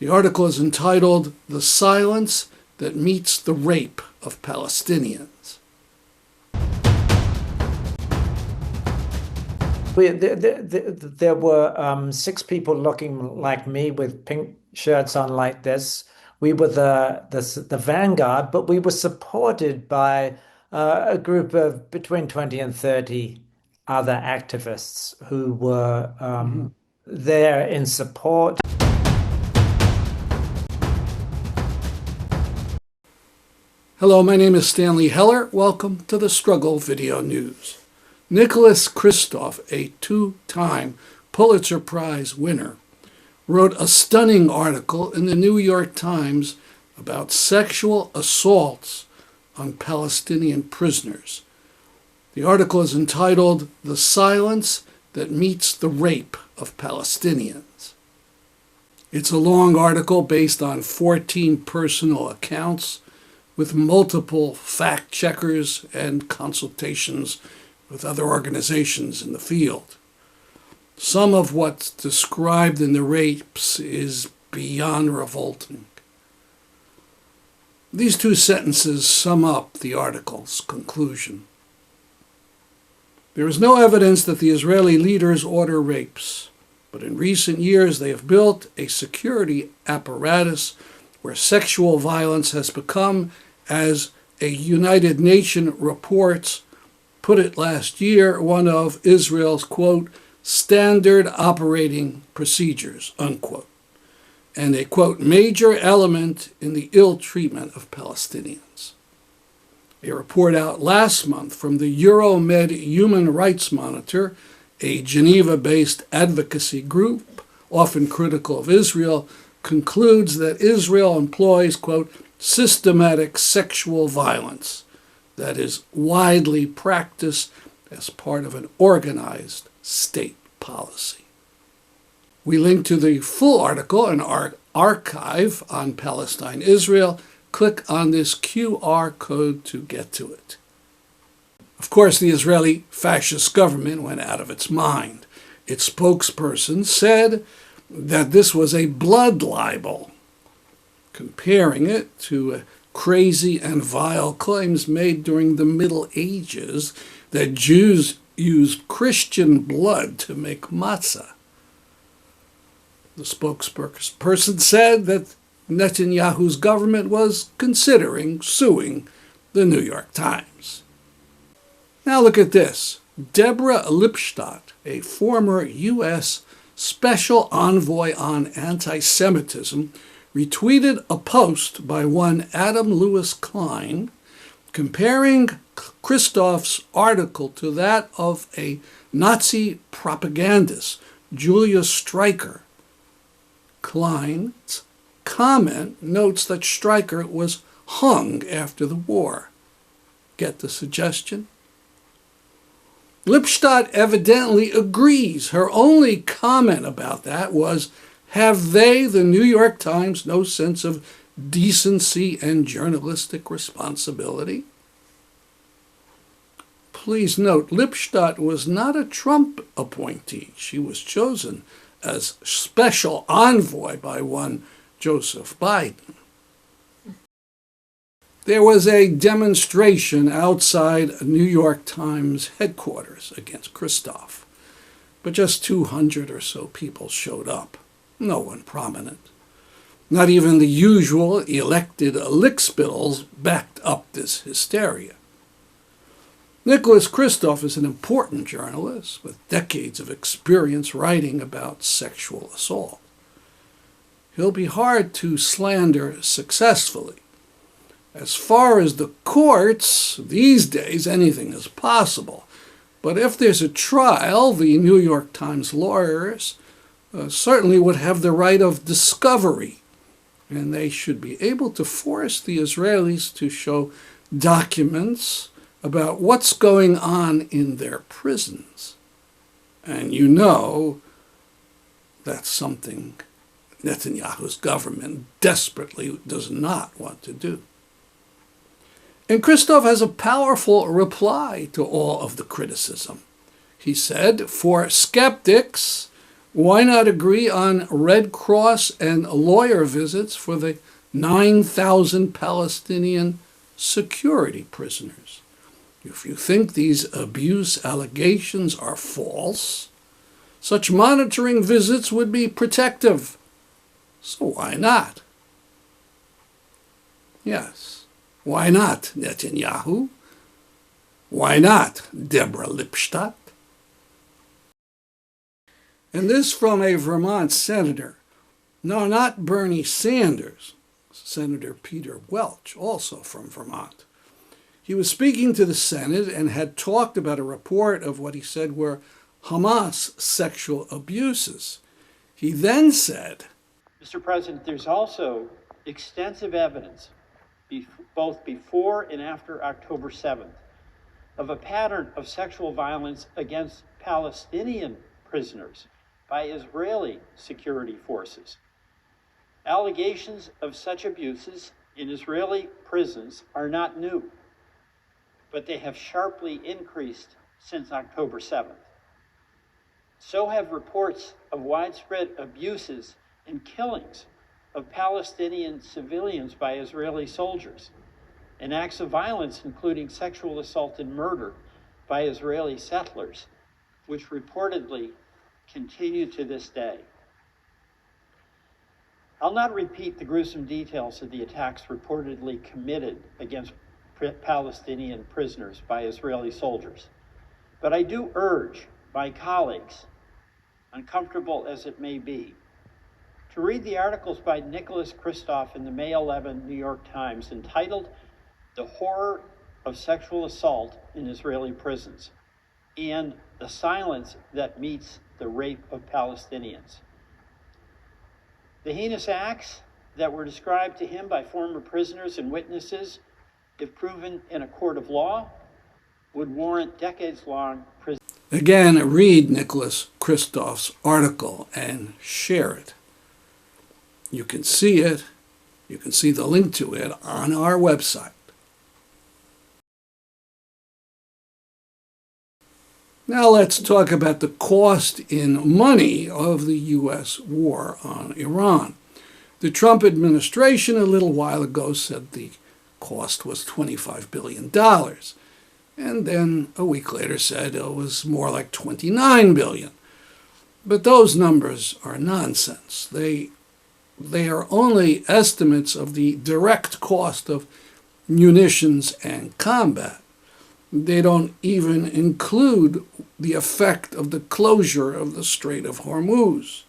The article is entitled "The Silence That Meets the Rape of Palestinians." There were 6 people looking like me with pink shirts on like this. We were the vanguard, but we were supported by a group of between 20 and 30 other activists who were there in support. Hello, my name is Stanley Heller. Welcome to the Struggle Video News. Nicholas Kristof, a 2-time Pulitzer Prize winner, wrote a stunning article in the New York Times about sexual assaults on Palestinian prisoners. The article is entitled "The Silence That Meets the Rape of Palestinians." It's a long article based on 14 personal accounts with multiple fact-checkers and consultations with other organizations in the field. Some of what's described in the rapes is beyond revolting. These 2 sentences sum up the article's conclusion. There is no evidence that the Israeli leaders order rapes, but in recent years they have built a security apparatus where sexual violence has become, as a United Nations report put it last year, one of Israel's, quote, standard operating procedures, unquote, and a, quote, major element in the ill treatment of Palestinians. A report out last month from the Euromed Human Rights Monitor, a Geneva-based advocacy group often critical of Israel, concludes that Israel employs, quote, systematic sexual violence that is widely practiced as part of an organized state policy. We link to the full article in our archive on Palestine-Israel. Click on this QR code to get to it. Of course, the Israeli fascist government went out of its mind. Its spokesperson said that this was a blood libel, comparing it to crazy and vile claims made during the Middle Ages that Jews used Christian blood to make matzah. The spokesperson said that Netanyahu's government was considering suing the New York Times. Now look at this. Debra Lipstadt, a former U.S. Special Envoy on Anti-Semitism, retweeted a post by one Adam Lewis Klein comparing Kristof's article to that of a Nazi propagandist, Julius Streicher. Klein's comment notes that Streicher was hung after the war. Get the suggestion? Lipstadt evidently agrees. Her only comment about that was, have they, the New York Times, no sense of decency and journalistic responsibility? Please note, Lipstadt was not a Trump appointee. She was chosen as special envoy by one Joseph Biden. There was a demonstration outside New York Times headquarters against Kristof, but just 200 or so people showed up. No one prominent. Not even the usual elected lickspittles backed up this hysteria. Nicholas Kristof is an important journalist with decades of experience writing about sexual assault. He'll be hard to slander successfully. As far as the courts, these days anything is possible. But if there's a trial, the New York Times lawyers certainly would have the right of discovery, and they should be able to force the Israelis to show documents about what's going on in their prisons. And you know that's something Netanyahu's government desperately does not want to do. And Kristof has a powerful reply to all of the criticism. He said, for skeptics, Why not agree on Red Cross and lawyer visits for the 9,000 Palestinian security prisoners? If you think these abuse allegations are false, such monitoring visits would be protective. So why not? Yes, why not, Netanyahu? Why not, Debra Lipstadt? And this from a Vermont senator. No, not Bernie Sanders, Senator Peter Welch, also from Vermont. He was speaking to the Senate and had talked about a report of what he said were Hamas sexual abuses. He then said, Mr. President, there's also extensive evidence, both before and after October 7th, of a pattern of sexual violence against Palestinian prisoners by Israeli security forces. Allegations of such abuses in Israeli prisons are not new, but they have sharply increased since October 7th. So have reports of widespread abuses and killings of Palestinian civilians by Israeli soldiers, and acts of violence including sexual assault and murder by Israeli settlers, which reportedly continue to this day. I'll not repeat the gruesome details of the attacks reportedly committed against Palestinian prisoners by Israeli soldiers, but I do urge my colleagues, uncomfortable as it may be, to read the articles by Nicholas Kristof in the May 11 New York Times entitled "The Horror of Sexual Assault in Israeli Prisons" and "The Silence That Meets the Rape of Palestinians." The heinous acts that were described to him by former prisoners and witnesses, if proven in a court of law, would warrant decades-long prison. Again, read Nicholas Kristof's article and share it. You can see it. You can see the link to it on our website. Now let's talk about the cost in money of the U.S. war on Iran. The Trump administration a little while ago said the cost was $25 billion. And then a week later said it was more like $29 billion. But those numbers are nonsense. They are only estimates of the direct cost of munitions and combat. They don't even include the effect of the closure of the Strait of Hormuz.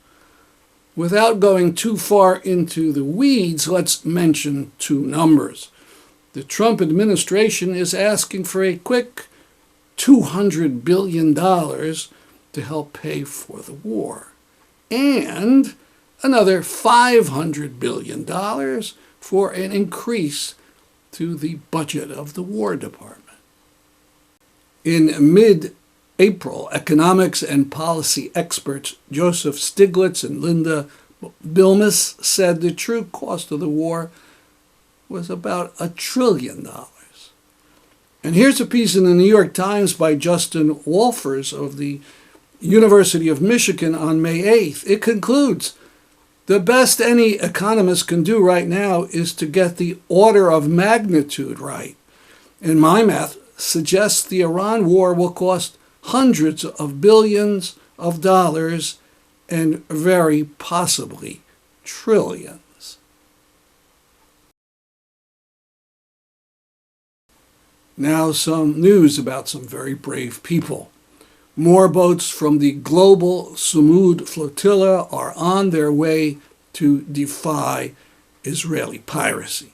Without going too far into the weeds, let's mention two numbers. The Trump administration is asking for a quick $200 billion to help pay for the war, and another $500 billion for an increase to the budget of the War Department. In mid-April, economics and policy experts Joseph Stiglitz and Linda Bilmes said the true cost of the war was about $1 trillion. And here's a piece in the New York Times by Justin Wolfers of the University of Michigan on May 8th. It concludes, the best any economist can do right now is to get the order of magnitude right. And my math suggests the Iran war will cost hundreds of billions of dollars and very possibly trillions. Now some news about some very brave people. More boats from the Global Sumud Flotilla are on their way to defy Israeli piracy.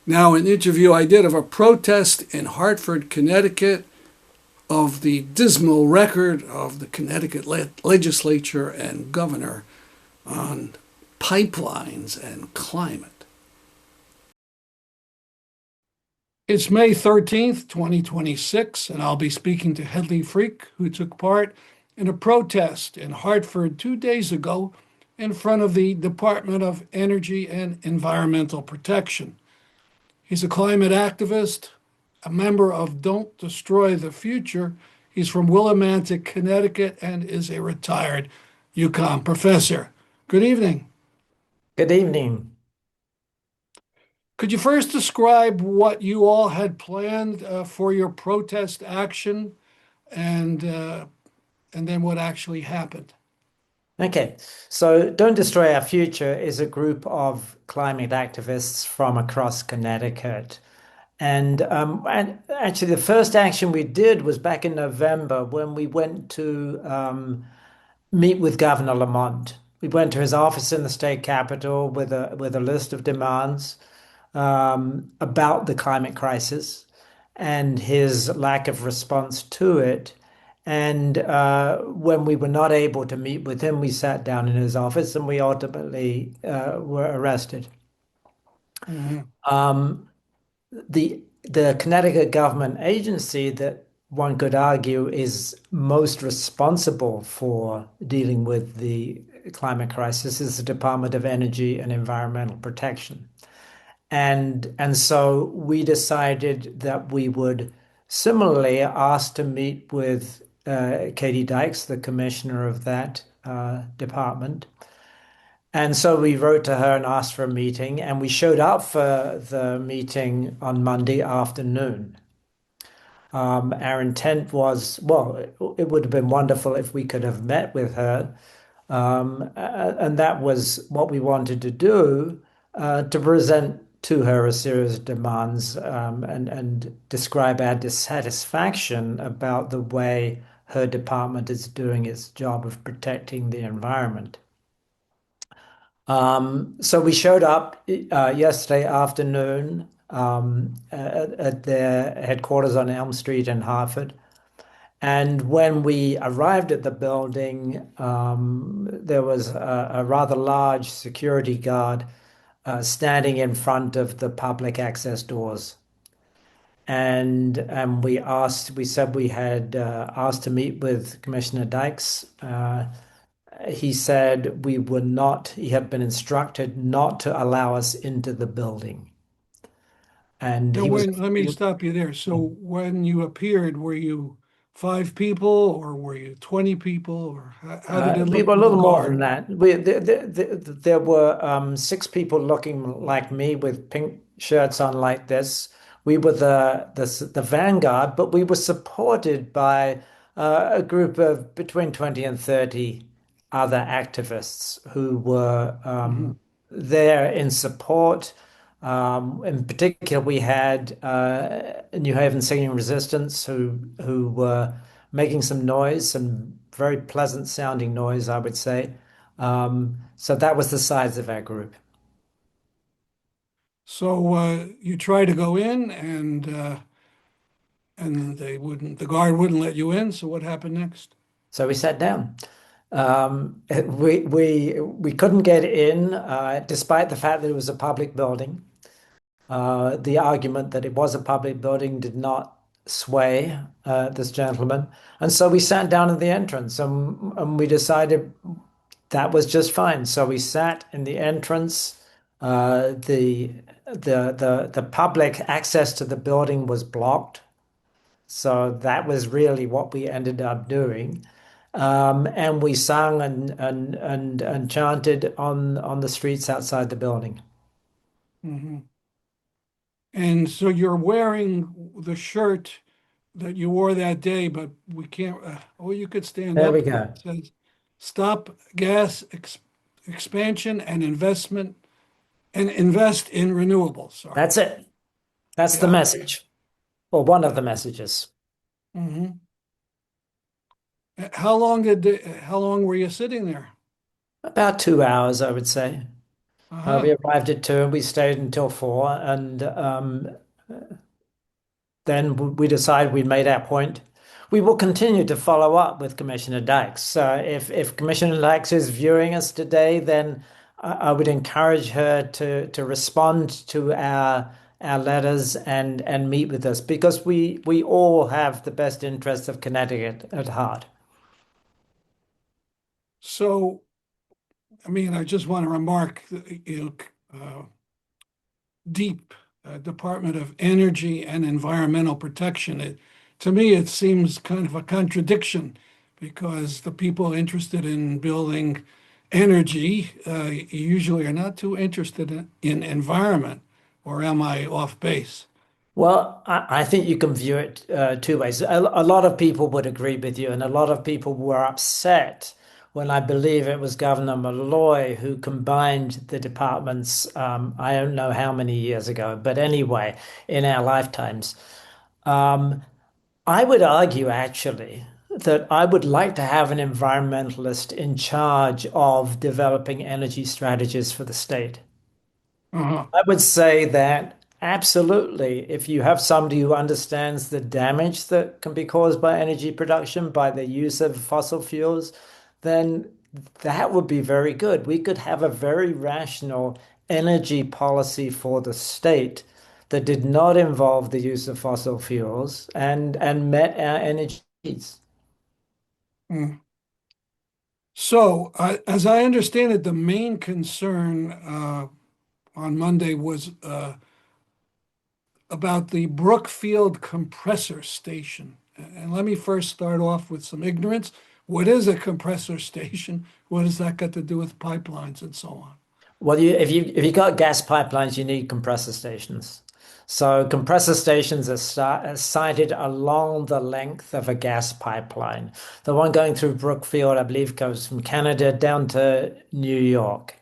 Now, an interview I did of a protest in Hartford, Connecticut, of the dismal record of the Connecticut legislature and governor on pipelines and climate. It's May 13th, 2026, and I'll be speaking to Hedley Freake, who took part in a protest in Hartford 2 days ago in front of the Department of Energy and Environmental Protection. He's a climate activist, a member of Don't Destroy the Future. He's from Willimantic, Connecticut, and is a retired UConn professor. Good evening. Good evening. Could you first describe what you all had planned for your protest action and then what actually happened? Okay, so Don't Destroy Our Future is a group of climate activists from across Connecticut. And actually, the first action we did was back in November when we went to meet with Governor Lamont. We went to his office in the state capitol with a list of demands about the climate crisis and his lack of response to it. And when we were not able to meet with him, we sat down in his office and we ultimately were arrested. Mm-hmm. The Connecticut government agency that one could argue is most responsible for dealing with the climate crisis is the Department of Energy and Environmental Protection. And so we decided that we would similarly ask to meet with Katie Dykes, the commissioner of that department. And so we wrote to her and asked for a meeting, and we showed up for the meeting on Monday afternoon. Our intent was, well, it would have been wonderful if we could have met with her. And that was what we wanted to do, to present to her a series of demands and describe our dissatisfaction about the way her department is doing its job of protecting the environment. So we showed up yesterday afternoon at their headquarters on Elm Street in Hartford. And when we arrived at the building, there was a rather large security guard standing in front of the public access doors. And we said we had asked to meet with Commissioner Dykes. He said he had been instructed not to allow us into the building. And Let me stop you there. So when you appeared, were you 5 people or were you 20 people, or how did it we look were a to the little more than guard? that. There were 6 people looking like me with pink shirts on like this. We were the vanguard, but we were supported by a group of between 20 and 30 other activists who were there in support. In particular, we had New Haven Singing Resistance who were making some noise, some very pleasant sounding noise, I would say. So that was the size of our group. So you tried to go in and the guard wouldn't let you in. So what happened next? So we sat down. We couldn't get in, despite the fact that it was a public building. The argument that it was a public building did not sway this gentleman. And so we sat down at the entrance and we decided that was just fine. So we sat in the entrance. The public access to the building was blocked. So that was really what we ended up doing. And we sang and chanted on the streets outside the building. Mm-hmm. And so you're wearing the shirt that you wore that day, but we can't. You could stand There we up. go. It says, "Stop gas expansion and investment, and invest in renewables." Sorry. That's it. That's the Yeah. message, or one of the messages. Mm-hmm. How long were you sitting there? About 2 hours, I would say. We Uh-huh. arrived at 2 and we stayed until 4. And then we decided we made our point. We will continue to follow up with Commissioner Dykes. So if Commissioner Dykes is viewing us today, then I would encourage her to respond to our letters and meet with us because we all have the best interests of Connecticut at heart. So, I mean, I just want to remark, deep Department of Energy and Environmental Protection. To me, it seems kind of a contradiction because the people interested in building energy usually are not too interested in environment, or am I off base? Well, I think you can view it two ways. A lot of people would agree with you, and a lot of people were upset when I believe it was Governor Malloy who combined the departments. I don't know how many years ago, but anyway, in our lifetimes. Um, I would argue actually that I would like to have an environmentalist in charge of developing energy strategies for the state. Uh-huh. I would say that absolutely, if you have somebody who understands the damage that can be caused by energy production, by the use of fossil fuels, then that would be very good. We could have a very rational energy policy for the state that did not involve the use of fossil fuels and met our energy needs. Mm. So, as I understand it, the main concern on Monday was about the Brookfield compressor station. And let me first start off with some ignorance. What is a compressor station? What has that got to do with pipelines and so on? Well, if you got gas pipelines, you need compressor stations. So compressor stations are sited along the length of a gas pipeline. The one going through Brookfield, I believe, goes from Canada down to New York.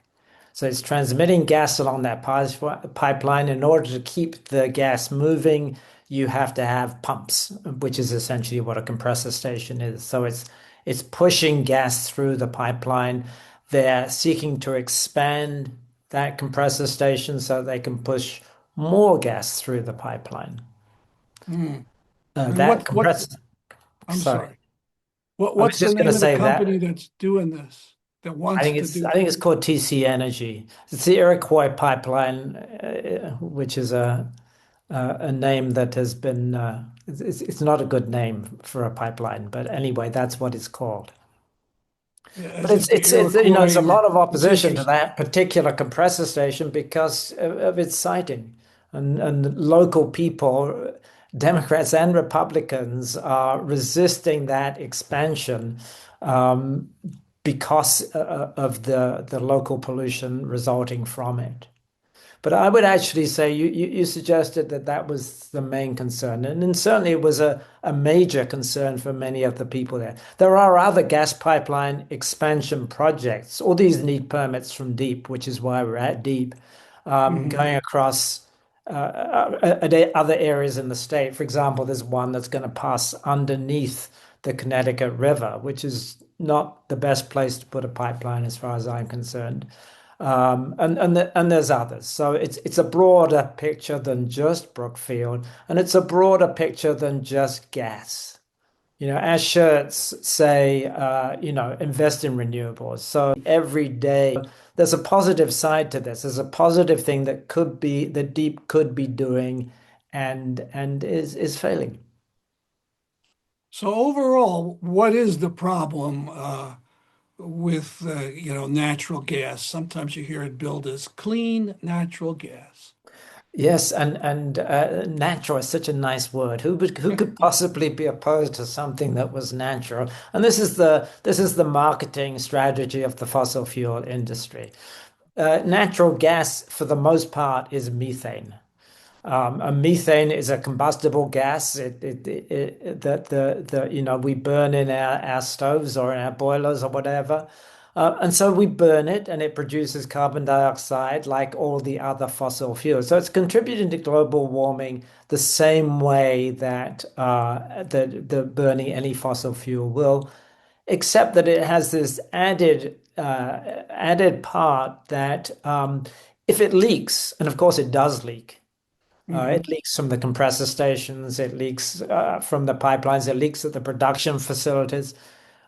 So it's transmitting gas along that pipeline. In order to keep the gas moving, you have to have pumps, which is essentially what a compressor station is. So it's pushing gas through the pipeline. They're seeking to expand that compressor station so they can push more gas through the pipeline. Hmm. And That compressor, I'm sorry, sorry, I was what's the just going to name of the say company that. that's doing this, that I wants think to it's do I this? think it's called TC Energy. It's the Iroquois pipeline, which is a name that has been it's not a good name for a pipeline, but anyway, that's what it's called. But As it's if the it's it's you know it's Iroquois a lot of is opposition to interested. that particular compressor station because of its siting, and local people, Democrats and Republicans, are resisting that expansion um, because of the local pollution resulting from it. But I would actually say you suggested that that was the main concern. And certainly it was a major concern for many of the people there. There are other gas pipeline expansion projects. All these need permits from deep, which is why we're at deep, Mhm. going across other areas in the state. For example, there's one that's going to pass underneath the Connecticut River, which is not the best place to put a pipeline as far as I'm concerned. And there's others. So it's a broader picture than just Brookfield, and it's a broader picture than just gas. Our shirts say, invest in renewables. So every day there's a positive side to this. There's a positive thing that deep could be doing, and is failing. So overall, what is the problem with natural gas? Sometimes you hear it billed as clean natural gas. Yes, and natural is such a nice word. Who could possibly be opposed to something that was natural? And this is the marketing strategy of the fossil fuel industry. Natural gas, for the most part, is methane. And methane is a combustible gas that we burn in our stoves or in our boilers or whatever. And so we burn it and it produces carbon dioxide like all the other fossil fuels. So it's contributing to global warming the same way that the burning any fossil fuel will, except that it has this added part that if it leaks, and of course it does leak, It leaks from the compressor stations, it leaks from the pipelines, it leaks at the production facilities.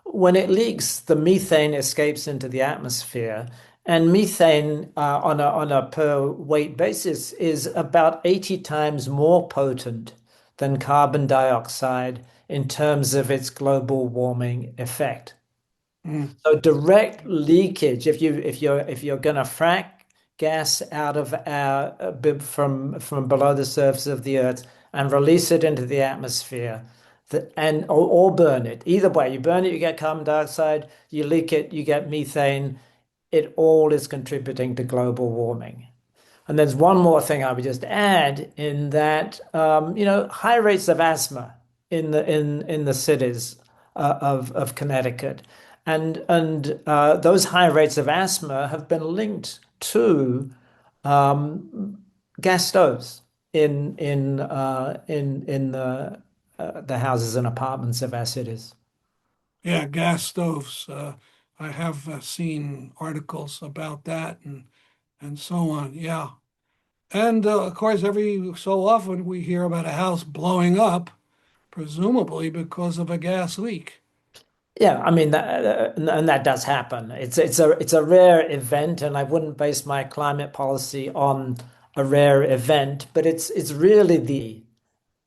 When it leaks, the methane escapes into the atmosphere, and methane on a per weight basis is about 80 times more potent than carbon dioxide in terms of its global warming effect. So direct leakage, if you're going to frack gas out of from below the surface of the earth and release it into the atmosphere, or burn it. Either way, you burn it, you get carbon dioxide, you leak it, you get methane. It all is contributing to global warming. And there's one more thing I would just add in that, high rates of asthma in the cities of Connecticut, and those high rates of asthma have been linked to gas stoves in the houses and apartments of our cities. Yeah, gas stoves. I have seen articles about that and so on. Yeah. And of course, every so often we hear about a house blowing up, presumably because of a gas leak. Yeah, I mean and that does happen. It's a rare event, and I wouldn't base my climate policy on a rare event, but it's really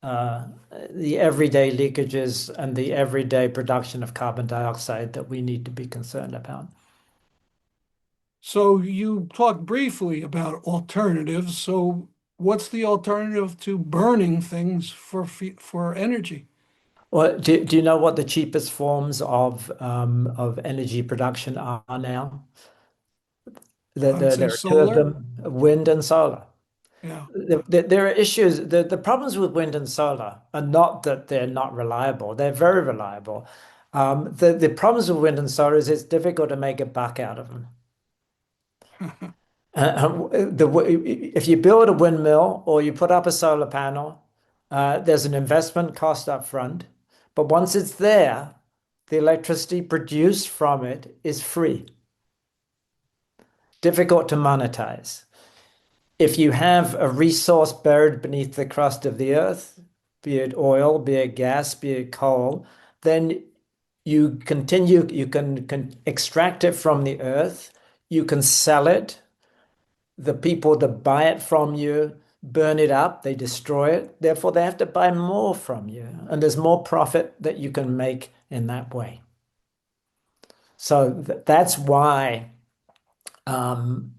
uh, the everyday leakages and the everyday production of carbon dioxide that we need to be concerned about. So you talked briefly about alternatives. So what's the alternative to burning things for energy? Well, do you know what the cheapest forms of energy production are now? I would say There are two of solar. them, wind and solar. Yeah. There are issues. The problems with wind and solar are not that they're not reliable. They're very reliable. The problems with wind and solar is it's difficult to make a buck out of them. If you build a windmill or you put up a solar panel, there's an investment cost up front. But once it's there, the electricity produced from it is free. Difficult to monetize. If you have a resource buried beneath the crust of the earth, be it oil, be it gas, be it coal, then you can extract it from the earth, you can sell it. The people that buy it from you burn it up, they destroy it, therefore they have to buy more from you. And there's more profit that you can make in that way. So that's why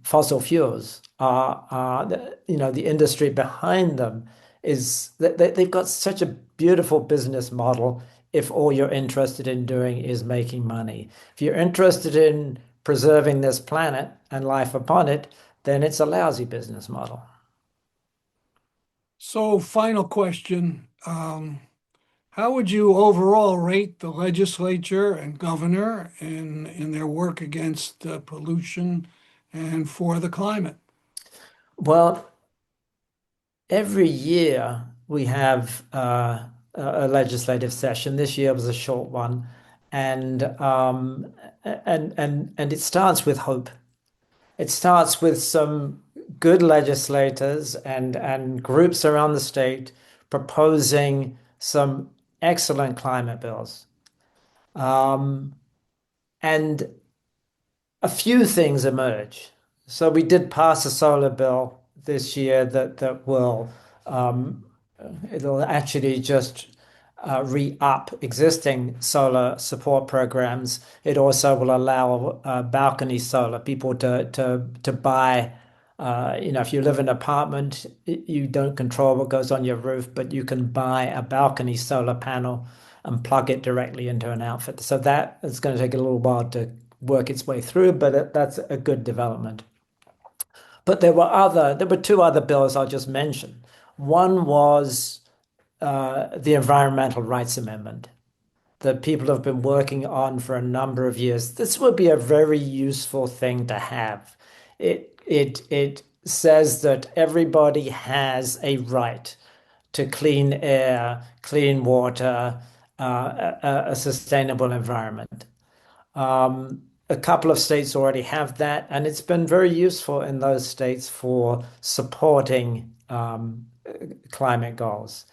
fossil fuels are the industry behind them is that they've got such a beautiful business model if all you're interested in doing is making money. If you're interested in preserving this planet and life upon it, then it's a lousy business model. So final question. How would you overall rate the legislature and governor in their work against pollution and for the climate? Well, every year we have a legislative session. This year was a short one, and it starts with hope. It starts with some good legislators and groups around the state proposing some excellent climate bills. And a few things emerge. So we did pass a solar bill this year that will it'll actually just re-up existing solar support programs. It also will allow balcony solar people to buy. If you live in an apartment, you don't control what goes on your roof, but you can buy a balcony solar panel and plug it directly into an outfit. So that is going to take a little while to work its way through, but that's a good development. But there were two other bills I'll just mention. One was the Environmental Rights Amendment that people have been working on for a number of years. This would be a very useful thing to have. It says that everybody has a right to clean air, clean water, a sustainable environment. A couple of states already have that, and it's been very useful in those states for supporting climate goals.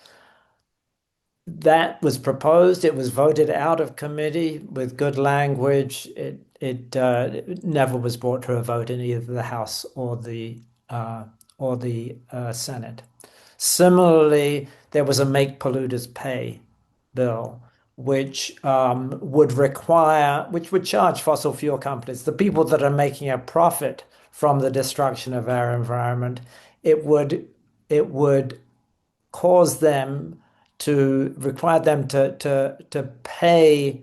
That was proposed. It was voted out of committee with good language. It never was brought to a vote in either the House or the Senate. Similarly, there was a Make Polluters Pay bill, which would charge fossil fuel companies, the people that are making a profit from the destruction of our environment. It would cause them to require them to pay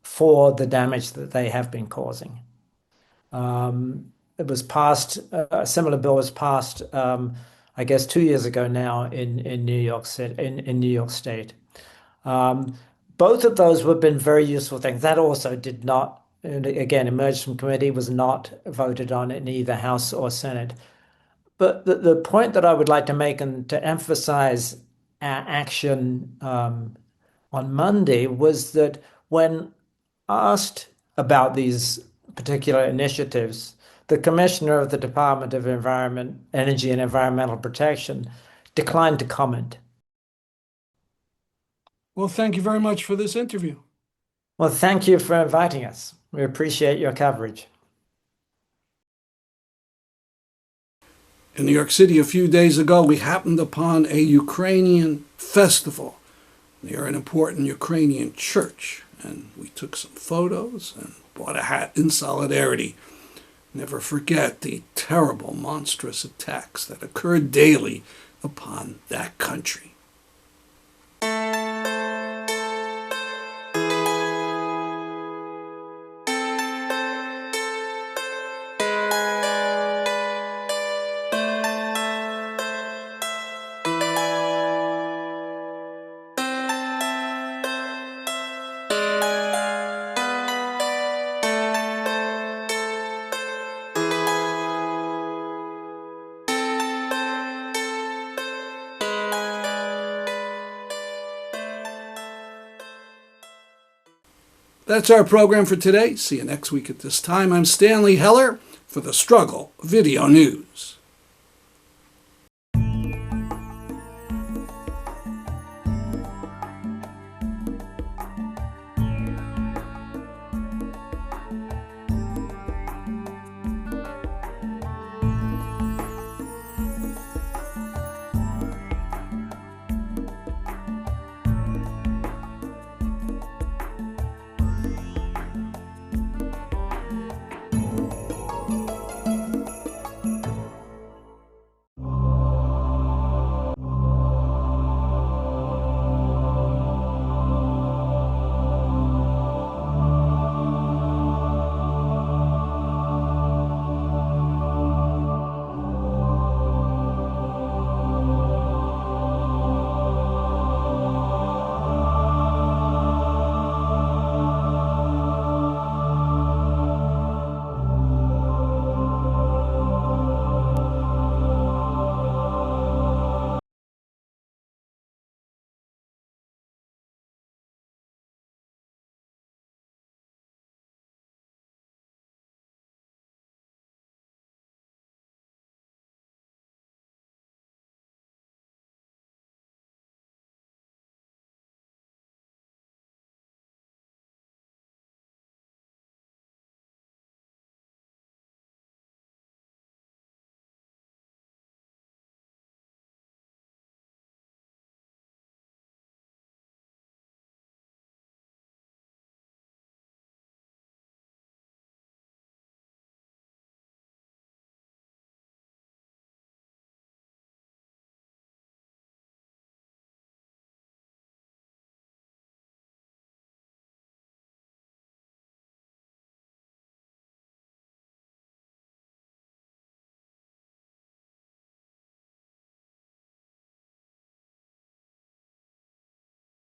for the damage that they have been causing. It was passed. A similar bill was passed, I guess, 2 years ago now in New York City, in New York State. Both of those have been very useful things. That also did not, again, emerged from committee, was not voted on in either House or Senate. But the point that I would like to make and to emphasize our action on Monday was that when asked about these particular initiatives, the Commissioner of the Department of Environment, Energy and Environmental Protection declined to comment. Well, thank you very much for this interview. Well, thank you for inviting us. We appreciate your coverage. In New York City a few days ago, we happened upon a Ukrainian festival near an important Ukrainian church, and we took some photos and bought a hat in solidarity. Never forget the terrible, monstrous attacks that occurred daily upon that country. That's our program for today. See you next week at this time. I'm Stanley Heller for the Struggle Video News.